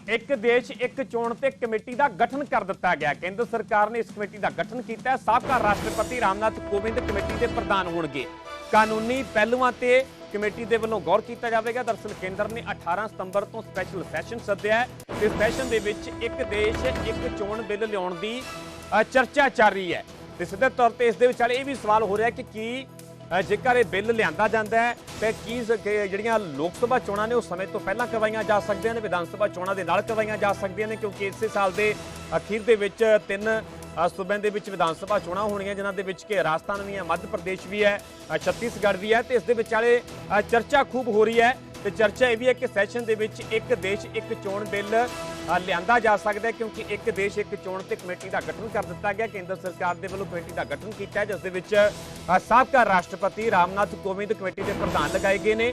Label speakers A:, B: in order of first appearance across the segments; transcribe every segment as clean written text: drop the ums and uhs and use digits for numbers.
A: एक देश एक चोण ते कमेटी का गठन कर दिता गया। केंद्र सरकार ने इस कमेटी का गठन किया। साबका राष्ट्रपति रामनाथ कोविंद कमेटी के प्रधान होंगे। कानूनी पहलुआं ते कमेटी के वालों गौर किया जाएगा। दरअसल केंद्र ने 18 सितंबर तो स्पैशल सैशन सद्या है। इस सैशन के विच एक देश एक चोण बिल लियाउण दी चर्चा चल रही है। तो सीधे तौर पर इस ये भी सवाल हो रहा है कि जेकर ये बिल लिया जाता है तो की ਜਿਹੜੀਆਂ लोक सभा चोणां ने उस समय तो पहला करवाइयां जा सकदियां ने, विधान सभा चोणां दे नाल करवाइयां जा सकदियां ने, क्योंकि इस साल के अखीर दे विच 3 सूबे दे विच विधान सभा चोणां होणीआं, जिन्हां दे विच कि राजस्थान भी है, मध्य प्रदेश भी है, छत्तीसगढ़ भी है। तो इस दे विचाले चर्चा खूब हो रही है। तो चर्चा यह भी है कि सैशन दे विच एक देश एक चोण बिल लिया जा सकता है, क्योंकि एक देश एक चोण ते कमेटी का गठन कर दिता गया। केंद्र सरकार के वालों कमेटी का गठन किया, जिस दे विच साबका राष्ट्रपति रामनाथ कोविंद कमेटी के प्रधान लगाए गए ने।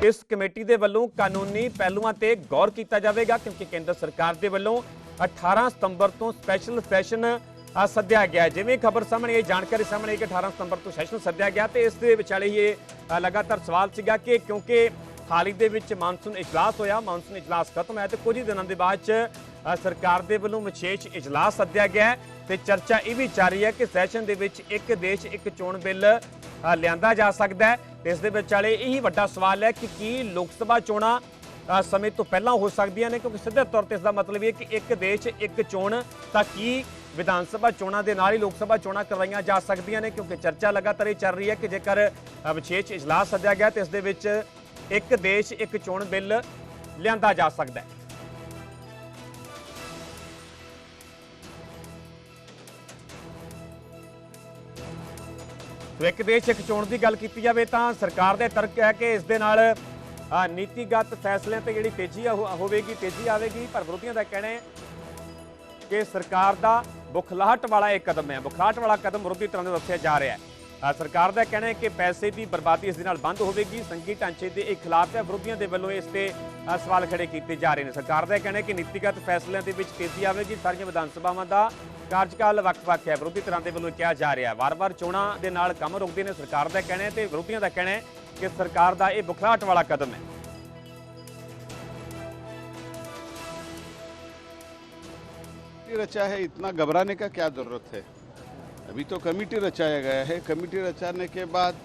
A: इस कमेटी के वालों कानूनी पहलुआं ते गौर किया जाएगा, क्योंकि केंद्र सरकार के वालों 18 सितंबर तो स्पैशल सैशन सद्या गया है। जिवें खबर सामने ये जानकारी सामने कि 18 सितंबर तो सैशन सद्या गया। तो इस विचाले ये लगातार सवाल सीगा कि क्योंकि हाल ही दे विच मानसून इजलास होया, मानसून इजलास खत्म है, तो कुछ ही दिनों के बाद सरकार के वालों विशेष इजलास सद्या गया है। तो चर्चा यह भी जारी है कि सैशन के विच एक देश एक चोण बिल लिया जा सकता है। तो इस विचाले यही वड्डा सवाल है कि लोक सभा चोणां समय तो पहला हो सकदियां ने, क्योंकि सीधे तौर पर इसका मतलब ये कि एक देश एक चोण तां की विधान सभा चोणां दे नाल ही लोक सभा चोणां करवाइयां जा सकदियां ने, क्योंकि चर्चा लगातार चल रही है कि जेकर विशेष इजलास सद्या गया तो इस दे विच एक देश एक चोण बिल लिया जा सकता है। तो एक देश एक चोण की गल की जाए तो सरकार का तर्क है कि इस दे नाल नीतिगत फैसलों पर जी तेजी होगी, तेजी आएगी। पर विरोधियों का कहना है कि सरकार का बुखलाहट वाला एक कदम है, बुखलाहट वाला कदम विरोधी तरह से दस्या जा रहा है। सरकार का कहना है कि पैसे की बर्बादी इस बंद होगी, संघी ढांचे के खिलाफ है। विरोधियों के वालों इस पर सवाल खड़े किए जा रहे हैं। सरकार का कहना है कि नीतिगत फैसलों के तेजी आएगी। सारिया विधान सभावां का कार्यकाल वक्-वक् है, विरोधी तरह के वालों कहा जा रहा है। वार वार चोणां दे नाल काम रोकते हैं सरकार का कहना है, तो विरोधियों का कहना है कि सरकार का यह बुखलाहट वाला कदम है।
B: रचा है, इतना घबराने का क्या जरूरत है? अभी तो कमेटी रचाया गया है। कमेटी रचाने के बाद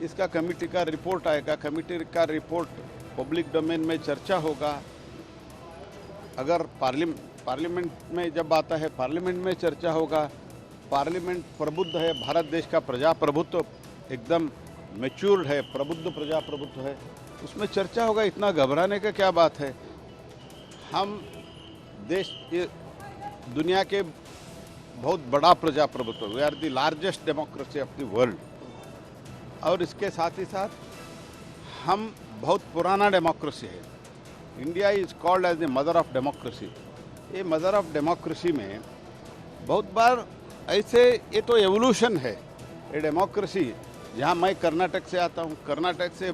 B: इसका कमेटी का रिपोर्ट आएगा। कमेटी का रिपोर्ट पब्लिक डोमेन में चर्चा होगा। अगर पार्लियामेंट में जब आता है, पार्लियामेंट में चर्चा होगा। पार्लियामेंट प्रबुद्ध है, भारत देश का प्रजाप्रभुत्व एकदम मैच्योर्ड है, प्रबुद्ध प्रजाप्रभुत्व है, उसमें चर्चा होगा। इतना घबराने का क्या बात है? हम देश दुनिया के बहुत बड़ा प्रजाप्रभुत्व, we are the largest democracy of the world. और इसके साथ ही साथ हम बहुत पुराना डेमोक्रेसी है। India is called as the mother of democracy. ये मदर ऑफ डेमोक्रेसी में बहुत बार ऐसे, ये तो एवोल्यूशन है ये डेमोक्रेसी। जहाँ मैं कर्नाटक से आता हूँ, कर्नाटक से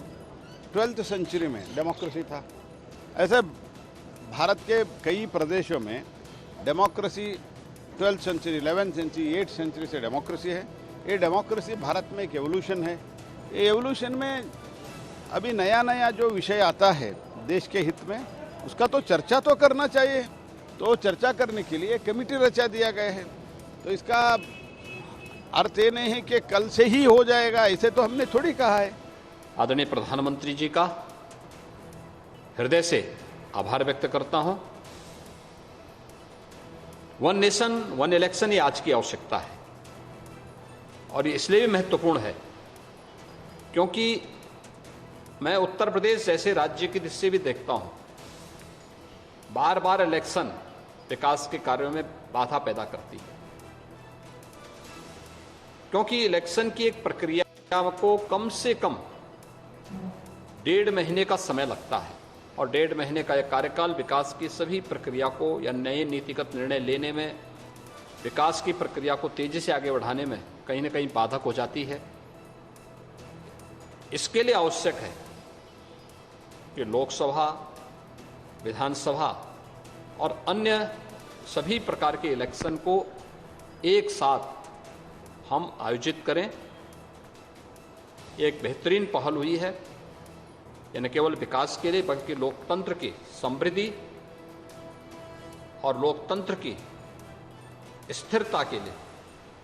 B: 12th सेंचुरी में डेमोक्रेसी था। ऐसे भारत के कई प्रदेशों में democracy 12th century, 11th century, 8th century से डेमोक्रेसी है। ये डेमोक्रेसी भारत में एक एवोल्यूशन है। ये एवोल्यूशन में अभी नया नया जो विषय आता है देश के हित में, उसका तो चर्चा तो करना चाहिए। तो चर्चा करने के लिए कमेटी रचा दिया गया है। तो इसका अर्थ ये नहीं है कि कल से ही हो जाएगा, ऐसे तो हमने थोड़ी कहा है।
C: आदरणीय प्रधानमंत्री जी का हृदय से आभार व्यक्त करता हूं। वन नेशन वन इलेक्शन ये आज की आवश्यकता है, और ये इसलिए भी महत्वपूर्ण है क्योंकि मैं उत्तर प्रदेश जैसे राज्य की दृष्टि से भी देखता हूं, बार बार इलेक्शन विकास के कार्यों में बाधा पैदा करती है। क्योंकि इलेक्शन की एक प्रक्रिया को कम से कम 1.5 महीने का समय लगता है, और 1.5 महीने का यह कार्यकाल विकास की सभी प्रक्रिया को या नए नीतिगत निर्णय लेने में, विकास की प्रक्रिया को तेजी से आगे बढ़ाने में कहीं न कहीं बाधक हो जाती है। इसके लिए आवश्यक है कि लोकसभा, विधानसभा और अन्य सभी प्रकार के इलेक्शन को एक साथ हम आयोजित करें। एक बेहतरीन पहल हुई है। यह न केवल विकास के लिए बल्कि लोकतंत्र की समृद्धि और लोकतंत्र की स्थिरता के लिए,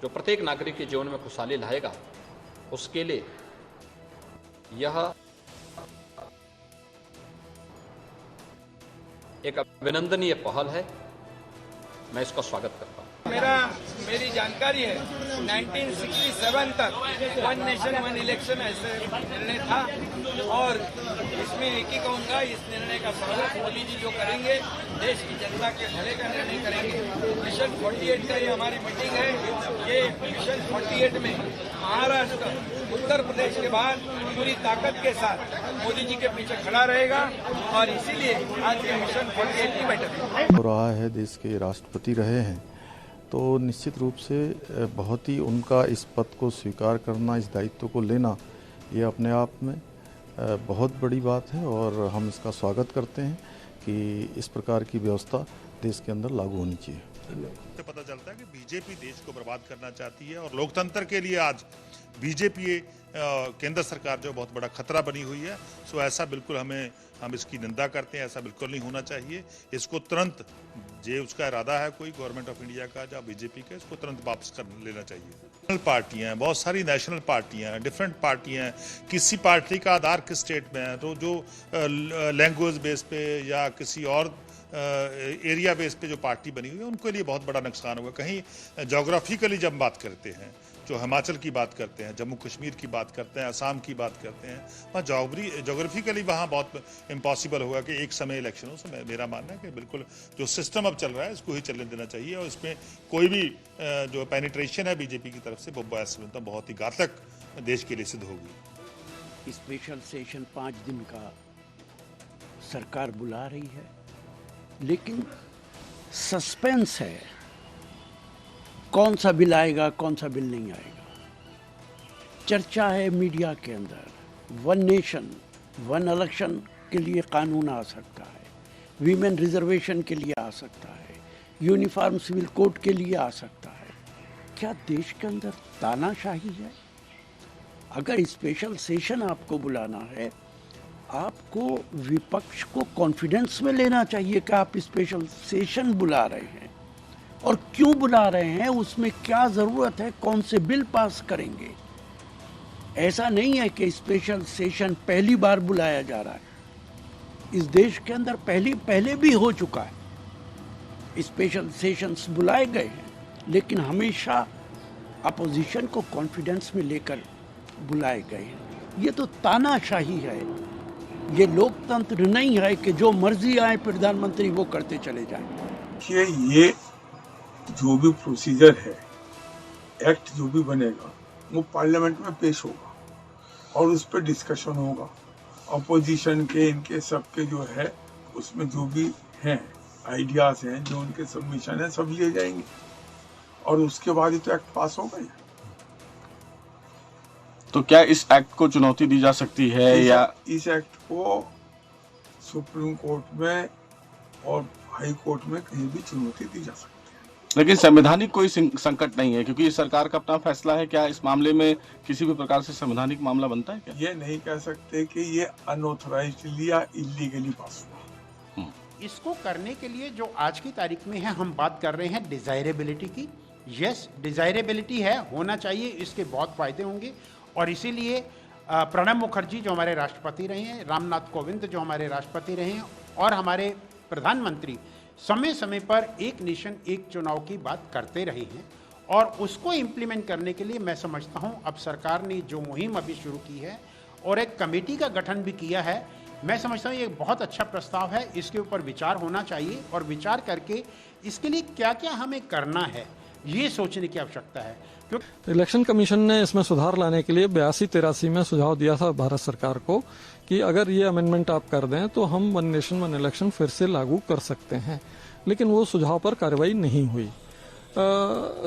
C: जो प्रत्येक नागरिक के जीवन में खुशहाली लाएगा, उसके लिए यह एक अभिनंदनीय पहल है। मैं इसका स्वागत करता हूं।
D: मेरी जानकारी है 1967 तक वन नेशन वन इलेक्शन ऐसे निर्णय था और इसमें एक ही कहूँगा, इस निर्णय का स्वागत मोदी जी जो करेंगे, देश की जनता के भले का निर्णय करेंगे। मिशन 48 का ये हमारी मीटिंग है। ये मिशन 48 में महाराष्ट्र उत्तर प्रदेश के बाद पूरी ताकत के साथ मोदी जी के पीछे खड़ा रहेगा और इसीलिए आज ये मिशन 48 की बैठक है।
E: हो रहा है, देश के राष्ट्रपति रहे हैं, तो निश्चित रूप से बहुत ही उनका इस पद को स्वीकार करना, इस दायित्व को लेना, ये अपने आप में बहुत बड़ी बात है और हम इसका स्वागत करते हैं कि इस प्रकार की व्यवस्था देश के अंदर लागू होनी चाहिए।
F: से पता चलता है कि बीजेपी देश को बर्बाद करना चाहती है और लोकतंत्र के लिए आज बीजेपी केंद्र सरकार जो बहुत बड़ा खतरा बनी हुई है। सो ऐसा बिल्कुल हम इसकी निंदा करते हैं, ऐसा बिल्कुल नहीं होना चाहिए। इसको तुरंत, जो उसका इरादा है कोई गवर्नमेंट ऑफ इंडिया का या बीजेपी का, इसको तुरंत वापस कर लेना चाहिए। नेशनल पार्टियां हैं, बहुत सारी नेशनल पार्टियां हैं, डिफरेंट पार्टियां हैं। किसी पार्टी का आधार किस स्टेट में है, तो जो लैंग्वेज बेस पे या किसी और एरिया बेस पे जो पार्टी बनी हुई है, उनके लिए बहुत बड़ा नुकसान होगा। कहीं जोग्राफिकली जब बात करते हैं, जो हिमाचल की बात करते हैं, जम्मू कश्मीर की बात करते हैं, असम की बात करते हैं, वहाँ जोग्राफिकली वहाँ बहुत इम्पॉसिबल होगा कि एक समय इलेक्शन हो। तो मेरा मानना है कि बिल्कुल जो सिस्टम अब चल रहा है इसको ही चलने देना चाहिए और इसमें कोई भी जो पेनिट्रेशन है बीजेपी की तरफ से, वो बहुत ही घातक देश के लिए सिद्ध होगी।
G: स्पेशल सेशन 5 दिन का सरकार बुला रही है, लेकिन सस्पेंस है, कौन सा बिल आएगा, कौन सा बिल नहीं आएगा। चर्चा है मीडिया के अंदर, वन नेशन वन इलेक्शन के लिए कानून आ सकता है, वीमेन रिजर्वेशन के लिए आ सकता है, यूनिफॉर्म सिविल कोड के लिए आ सकता है। क्या देश के अंदर तानाशाही है? अगर स्पेशल सेशन आपको बुलाना है, आपको विपक्ष को कॉन्फिडेंस में लेना चाहिए कि आप स्पेशल सेशन बुला रहे हैं और क्यों बुला रहे हैं, उसमें क्या ज़रूरत है, कौन से बिल पास करेंगे। ऐसा नहीं है कि स्पेशल सेशन पहली बार बुलाया जा रहा है। इस देश के अंदर पहले भी हो चुका है, स्पेशल सेशंस बुलाए गए हैं, लेकिन हमेशा अपोजिशन को कॉन्फिडेंस में लेकर बुलाए गए हैं। ये तो तानाशाही है, ये लोकतंत्र नहीं है कि जो मर्जी आए प्रधानमंत्री वो करते चले जाएं।
H: ये जो भी प्रोसीजर है, एक्ट जो भी बनेगा, वो पार्लियामेंट में पेश होगा और उस पर डिस्कशन होगा। अपोजिशन के, इनके सबके जो है, उसमें जो भी हैं आइडियाज हैं, जो उनके सबमिशन है, सब लिए जाएंगे और उसके बाद ही तो एक्ट पास होगा।
I: तो क्या इस एक्ट को चुनौती दी जा सकती है या
H: इस एक्ट को सुप्रीम कोर्ट में और हाई कोर्ट में कहीं भी चुनौती दी जा सकती है?
I: लेकिन संवैधानिक कोई संकट नहीं है, क्योंकि ये सरकार का अपना फैसला है। क्या इस मामले में किसी भी प्रकार से संवैधानिक मामला बनता है क्या?
H: ये नहीं कह सकते कि ये अनऑथराइज्डली या इलीगली पास हुआ।
J: इसको करने के लिए जो आज की तारीख में है, हम बात कर रहे हैं डिजायरेबिलिटी की। यस, डिजायरेबिलिटी है, होना चाहिए, इसके बहुत फायदे होंगे और इसीलिए प्रणब मुखर्जी जो हमारे राष्ट्रपति रहे हैं, रामनाथ कोविंद जो हमारे राष्ट्रपति रहे हैं और हमारे प्रधानमंत्री समय समय पर एक नेशन एक चुनाव की बात करते रहे हैं और उसको इम्प्लीमेंट करने के लिए मैं समझता हूं अब सरकार ने जो मुहिम अभी शुरू की है और एक कमेटी का गठन भी किया है, मैं समझता हूं ये बहुत अच्छा प्रस्ताव है। इसके ऊपर विचार होना चाहिए और विचार करके इसके लिए क्या क्या हमें करना है ये सोचने की आवश्यकता है।
K: इलेक्शन कमीशन ने इसमें सुधार लाने के लिए 82-83 में सुझाव दिया था भारत सरकार को कि अगर ये अमेंडमेंट आप कर दें तो हम वन नेशन वन इलेक्शन फिर से लागू कर सकते हैं, लेकिन वो सुझाव पर कार्रवाई नहीं हुई।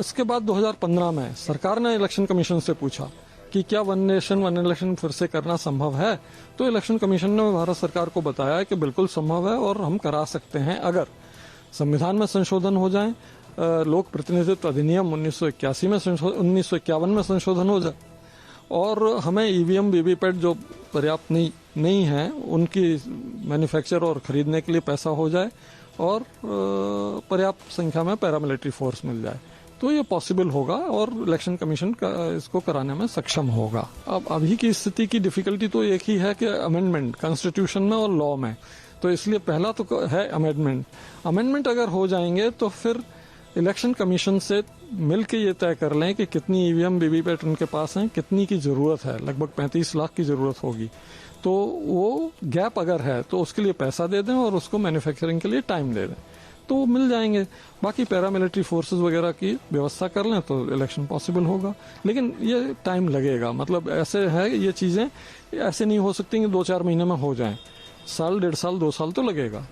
K: इसके बाद 2015 में सरकार ने इलेक्शन कमीशन से पूछा कि क्या वन नेशन वन इलेक्शन फिर से करना संभव है, तो इलेक्शन कमीशन ने भारत सरकार को बताया कि बिल्कुल संभव है और हम करा सकते हैं अगर संविधान में संशोधन हो जाए, लोक प्रतिनिधित्व अधिनियम 1951 में संशोधन हो जाए और हमें ईवीएम वीवीपैट जो पर्याप्त नहीं है उनकी मैन्युफैक्चर और खरीदने के लिए पैसा हो जाए और पर्याप्त संख्या में पैरामिलिट्री फोर्स मिल जाए तो ये पॉसिबल होगा और इलेक्शन कमीशन इसको कराने में सक्षम होगा। अब अभी की स्थिति की डिफिकल्टी तो एक ही है कि अमेंडमेंट कॉन्स्टिट्यूशन में और लॉ में, तो इसलिए पहला तो है अमेंडमेंट अगर हो जाएंगे तो फिर इलेक्शन कमीशन से मिलके ये तय कर लें कि कितनी ईवीएम वीवीपैट उनके पास हैं, कितनी की जरूरत है, लगभग 35 लाख की जरूरत होगी, तो वो गैप अगर है तो उसके लिए पैसा दे दें और उसको मैन्युफैक्चरिंग के लिए टाइम दे दें तो वो मिल जाएंगे। बाकी पैरामिलिट्री फोर्सेस वगैरह की व्यवस्था कर लें तो इलेक्शन पॉसिबल होगा, लेकिन ये टाइम लगेगा। मतलब ऐसे है ये चीजें ऐसे नहीं हो सकती कि 2-4 महीने में हो जाएं, साल 1.5 साल 2 साल तो लगेगा।